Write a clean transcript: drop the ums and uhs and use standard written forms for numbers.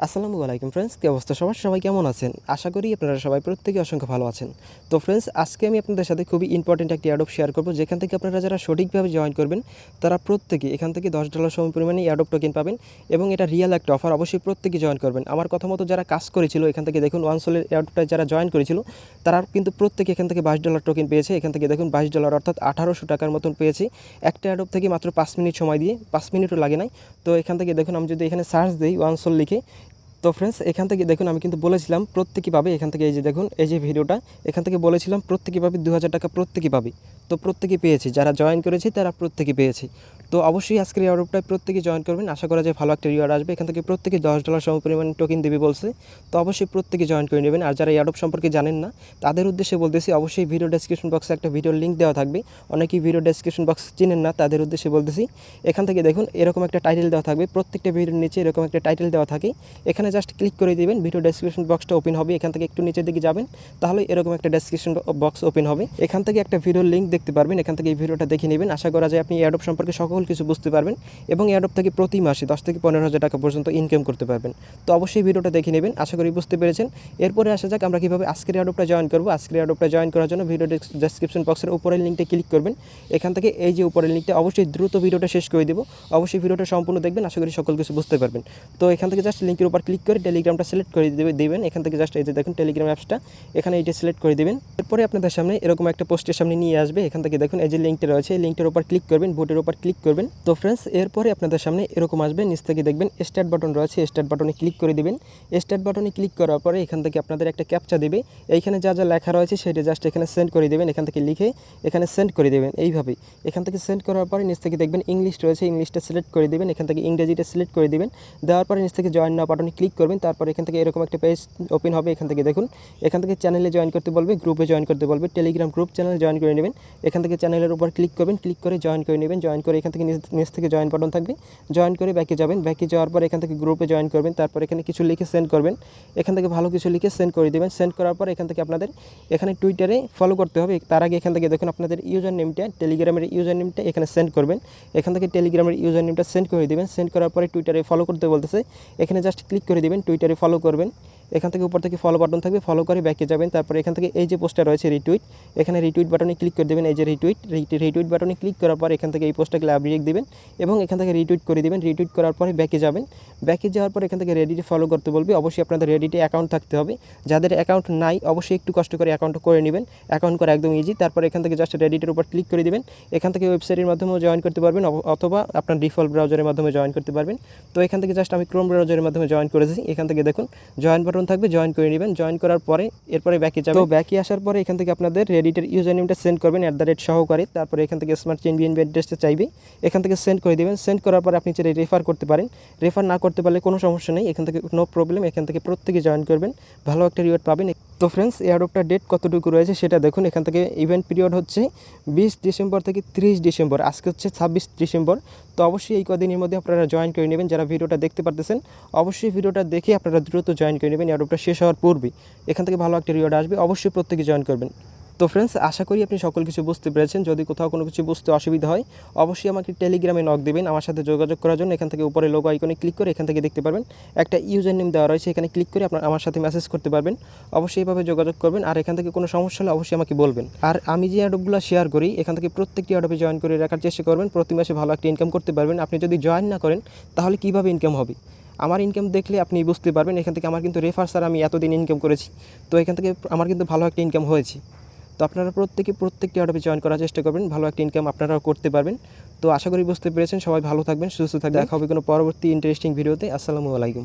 আসসালামু আলাইকুম ফ্রেন্ডস, কি অবস্থা সবার? সবাই কেমন আছেন? আশা করি আপনারা সবাই প্রত্যেকে অসংখ্য ভালো আছেন। তো ফ্রেন্ডস, আজকে আমি আপনাদের সাথে খুবই ইম্পর্টেন্ট একটি অ্যাডপ শেয়ার করব, যেখান থেকে আপনারা যারা সঠিকভাবে জয়েন করবেন তারা প্রত্যেকে এখান থেকে $10 সম পরিমাণে অ্যাডপ টোকেন পাবেন এবং এটা রিয়েল একটা অফার। অবশ্যই প্রত্যেকে জয়েন করবেন। আমার কথা মতো যারা কাজ করেছিল এখান থেকে দেখুন ওয়ানসোলের অ্যাডপটায় যারা জয়েন করেছিল তারা কিন্তু প্রত্যেকে এখান থেকে $22 টোকেন পেয়েছে। এখান থেকে দেখুন $22 অর্থাৎ 1800 টাকার মতন পেয়েছি একটা অ্যাডপ থেকে মাত্র 5 মিনিট সময় দিয়ে। 5 মিনিটও লাগে নাই। তো এখান থেকে দেখুন আমি যদি এখানে সার্চ দিই ওয়ানসোল লিখে, তো ফ্রেন্ডস এখান থেকে দেখুন আমি কিন্তু বলেছিলাম প্রত্যেকেই পাবে। এখান থেকে এই যে দেখুন এই যে ভিডিওটা, এখান থেকে বলেছিলাম প্রত্যেকেই পাবে 2000 টাকা, প্রত্যেকেই পাবে। তো প্রত্যেকেই পেয়েছি, যারা জয়েন করেছে তারা প্রত্যেকেই পেয়েছি। তো অবশ্যই আজকের এই অর্ডারটায় প্রত্যেকেই জয়েন করবেন। আশা করা যায় ভালো একটা রিওয়ার্ড আসবে। এখান থেকে প্রত্যেকে $10 সম পরিমাণ টোকেন দেবে বলছে। তো অবশ্যই প্রত্যেকে জয়েন করে নেবেন। আর যারা এই অ্যাডপ সম্পর্কে জানেন না তাদের উদ্দেশ্যে বলতেছি, অবশ্যই ভিডিও ডেসক্রিপশন বক্সে একটা ভিডিওর লিঙ্ক দেওয়া থাকবে। অনেকেই ভিডিও ডেসক্রিপশন বক্স চিনেন না, তাদের উদ্দেশ্যে বলতেছি এখান থেকে দেখুন এরকম একটা টাইটেল দেওয়া থাকবে। প্রত্যেকটা ভিডিওর নিচে এরকম একটা টাইটেল দেওয়া থাকে, এখানে জাস্ট ক্লিক করে দিবেন। ভিডিও ডেসক্রিপশন বক্সটা ওপেন হবে। এখান থেকে একটু নিচের দিকে যাবেন, তাহলে এরকম একটা ডেসক্রিপশন বক্স ওপেন হবে। এখান থেকে একটা ভিডিওর লিঙ্ক দেখতে পারবেন। এখান থেকে এই ভিডিওটা দেখে নেবেন। আশা করা যায় আপনি অ্যাডপ সম্পর্কে সকল কিছু বুঝতে পারবেন এবং অ্যাডপ থেকে প্রতি মাসে 10 থেকে 15,000 টাকা পর্যন্ত ইনকাম করতে পারবেন। তো অবশ্যই ভিডিওটা দেখে নেবেন। আশা করি বুঝতে পেরেছেন। এরপরে আসা যাক আমরা কীভাবে আজকের অ্যাডপটা জয়েন করব। আজকের অ্যাডপটা জয়েন করার জন্য ভিডিও ডেসক্রিপশন বক্সের উপরের লিঙ্কটা ক্লিক করবেন। এখান থেকে এই যে উপরের লিঙ্কটা, অবশ্যই দ্রুত ভিডিওটা শেষ করে দেবো। অবশ্যই ভিডিওটা সম্পূর্ণ দেখবেন, আশা করি সকল কিছু বুঝতে পারবেন। তো এখান থেকে জাস্ট লিঙ্কের উপর ক্লিক করে টেলিগ্রামটা সিলেক্ট করে দেবেন। এখান থেকে জাস্ট এই যে দেখুন টেলিগ্রাম অ্যাপসটা, এখানে এইটা সিলেক্ট করে দেবেন। এরপরে আপনাদের সামনে এরকম একটা পোস্টের সামনে নিয়ে আসবে। এখান থেকে দেখুন এই যে লিঙ্কটা রয়েছে, এই লিঙ্কটার উপর ক্লিক করবেন, ভোটের উপর ক্লিক করবেন। তো ফ্রেন্ডস, এরপরে আপনাদের সামনে এরকম আসবে। নিচ থেকে দেখবেন স্টার্ট বাটন রয়েছে, স্টার্ট বাটনে ক্লিক করে দিবেন। স্টার্ট বাটনে ক্লিক করার পরে এখান থেকে আপনাদের একটা ক্যাপচা দেবে। এইখানে যা যা লেখা রয়েছে সেটা জাস্ট এখানে সেন্ড করে দেবেন। এখান থেকে লিখে এখানে সেন্ড করে দেবেন এইভাবেই। এখান থেকে সেন্ড করার পরে নিচ থেকে দেখবেন ইংলিশ রয়েছে, ইংলিশটা সিলেক্ট করে দেবেন। এখান থেকে ইংরেজিটা সিলেক্ট করে দেবেন। দেওয়ার পরে নিচ থেকে জয়েন নাও বাটনে ক্লিক করবেন। তারপর এখান থেকে এরকম একটা পেজ ওপেন হবে। এখান থেকে দেখুন এখান থেকে চ্যানেলে জয়েন করতে বলবে, গ্রুপে জয়েন করতে বলবে। টেলিগ্রাম গ্রুপ চ্যানেলে জয়েন করে নেবেন। এখান থেকে চ্যানেলের উপর ক্লিক করবেন, ক্লিক করে জয়েন করে নেবেন। জয়েন করে এখান থেকে নিচ থেকে জয়েন বাটন থাকবে, জয়েন করে ব্যাকে যাবেন। ব্যাকে যাওয়ার পর এখান থেকে গ্রুপে জয়েন করবেন। তারপর এখানে কিছু লিখে সেন্ড করবেন। এখান থেকে ভালো কিছু লিখে সেন্ড করে দেবেন। সেন্ড করার পর এখান থেকে আপনাদের এখানে টুইটারে ফলো করতে হবে। তার আগে এখান থেকে দেখুন আপনাদের ইউজার নেমটা, টেলিগ্রামের ইউজার নেমটা এখানে সেন্ড করবেন। এখান থেকে টেলিগ্রামের ইউজার নেমটা সেন্ড করে দেবেন। সেন্ড করার পরে টুইটারে ফলো করতে বলতেছে, এখানে জাস্ট ক্লিক করে দেবেন, টুইটারে ফলো করবেন। এখান থেকে উপর থেকে ফলো বাটন থাকবে, ফলো করে ব্যাকে যাবেন। তারপরে এখান থেকে এই যে পোস্টটা রয়েছে রিটুইট, এখানে রিটুইট বাটনে ক্লিক করে দেবেন। এই যে রিটুইট বাটনে ক্লিক করার পর এখান থেকে এই পোস্টটাকে লাভ রেখে দেবেন এবং এখান থেকে রিটুইট করে দেবেন। রিটুইট করার পরে ব্যাকে যাবেন। ব্যাকে যাওয়ার পর এখান থেকে রেডিটে ফলো করতে বলবে। অবশ্যই আপনাদের রেডিটে অ্যাকাউন্ট থাকতে হবে। যাদের অ্যাকাউন্ট নাই অবশ্যই একটু কষ্ট করে অ্যাকাউন্টটা করে নেবেন। অ্যাকাউন্ট করা একদম ইজি। তারপর এখান থেকে জাস্ট রেডিটের উপর ক্লিক করে দেবেন। এখান থেকে ওয়েবসাইটের মাধ্যমেও জয়েন করতে পারবেন অথবা আপনার ডিফল্ট ব্রাউজারের মাধ্যমে জয়েন করতে পারবেন। তো এখান থেকে জাস্ট আমি ক্রোম ব্রাউজারের মাধ্যমে জয়েন করেছি। এখান থেকে দেখুন জয়েন বাটন থাকবে, জয়েন করে নেবেন। জয়েন করার পরে এরপরে ব্যাকে যাবেন। তো ব্যাকে আসার পরে এখান থেকে আপনাদের রেডিটের ইউজার নেমটা সেন্ড করবেন সহকারে। তারপরে এখান থেকে স্মার্ট চেইন বিএনবি অ্যাড্রেসটা চাইবে, এখান থেকে সেন্ড করে দেবেন। সেন্ড করার পরে আপনি চাইলে রেফার করতে পারেন। রেফার না করতে পারলে কোনো সমস্যা নেই, এখান থেকে নো প্রবলেম। এখান থেকে প্রত্যেকে জয়েন করবেন, ভালো একটা রিওয়ার্ড পাবেন। তো ফ্রেন্ডস, এই অ্যাডপটার ডেট কতটুকু রয়েছে সেটা দেখুন। এখান থেকে ইভেন্ট পিরিয়ড হচ্ছে 20 ডিসেম্বর থেকে 30 ডিসেম্বর। আজকে হচ্ছে 26 ডিসেম্বর। তো অবশ্যই এই কদিনের মধ্যে আপনারা জয়েন করে নেবেন। যারা ভিডিওটা দেখতে পারতেছেন অবশ্যই ভিডিওটা দেখে আপনারা দ্রুত জয়েন করে নেবেন। অ্যাডপটা শেষ হওয়ার পূর্বেই এখান থেকে ভালো একটা রিওয়ার্ড আসবে। অবশ্যই প্রত্যেকে জয়েন করবেন। তো ফ্রেন্ডস, আশা করি আপনি সকল কিছু বুঝতে পেরেছেন। যদি কোথাও কোনো কিছু বুঝতে অসুবিধা হয় অবশ্যই আমাকে টেলিগ্রামে নক দেবেন। আমার সাথে যোগাযোগ করার জন্য এখান থেকে উপরে লোগো আইকনে ক্লিক করে এখান থেকে দেখতে পারবেন একটা ইউজার নেম দেওয়া রয়েছে, এখানে ক্লিক করে আপনার আমার সাথে মেসেজ করতে পারবেন। অবশ্যই এইভাবে যোগাযোগ করবেন। আর এখান থেকে কোনো সমস্যা হলে অবশ্যই আমাকে বলবেন। আর আমি যে অ্যাডপগুলো শেয়ার করি এখান থেকে প্রত্যেকটি অ্যাডপে জয়েন করে রাখার চেষ্টা করবেন। প্রতি মাসে ভালো একটা ইনকাম করতে পারবেন। আপনি যদি জয়েন না করেন তাহলে কীভাবে ইনকাম হবে? আমার ইনকাম দেখলে আপনি বুঝতে পারবেন। এখান থেকে আমার কিন্তু রেফার স্যার আমি এতদিন ইনকাম করেছি। তো এখান থেকে আমার কিন্তু ভালো একটা ইনকাম হয়েছে। তো আপনারা প্রত্যেকটি অ্যাডপে জয়েন করার চেষ্টা করবেন, ভালো একটা ইনকাম আপনারাও করতে পারবেন। তো আশা করি বুঝতে পেরেছেন। সবাই ভালো থাকবেন, সুস্থ থাকবেন। দেখা হবে কোনো পরবর্তী ইন্টারেস্টিং ভিডিওতে। আসসালামু আলাইকুম।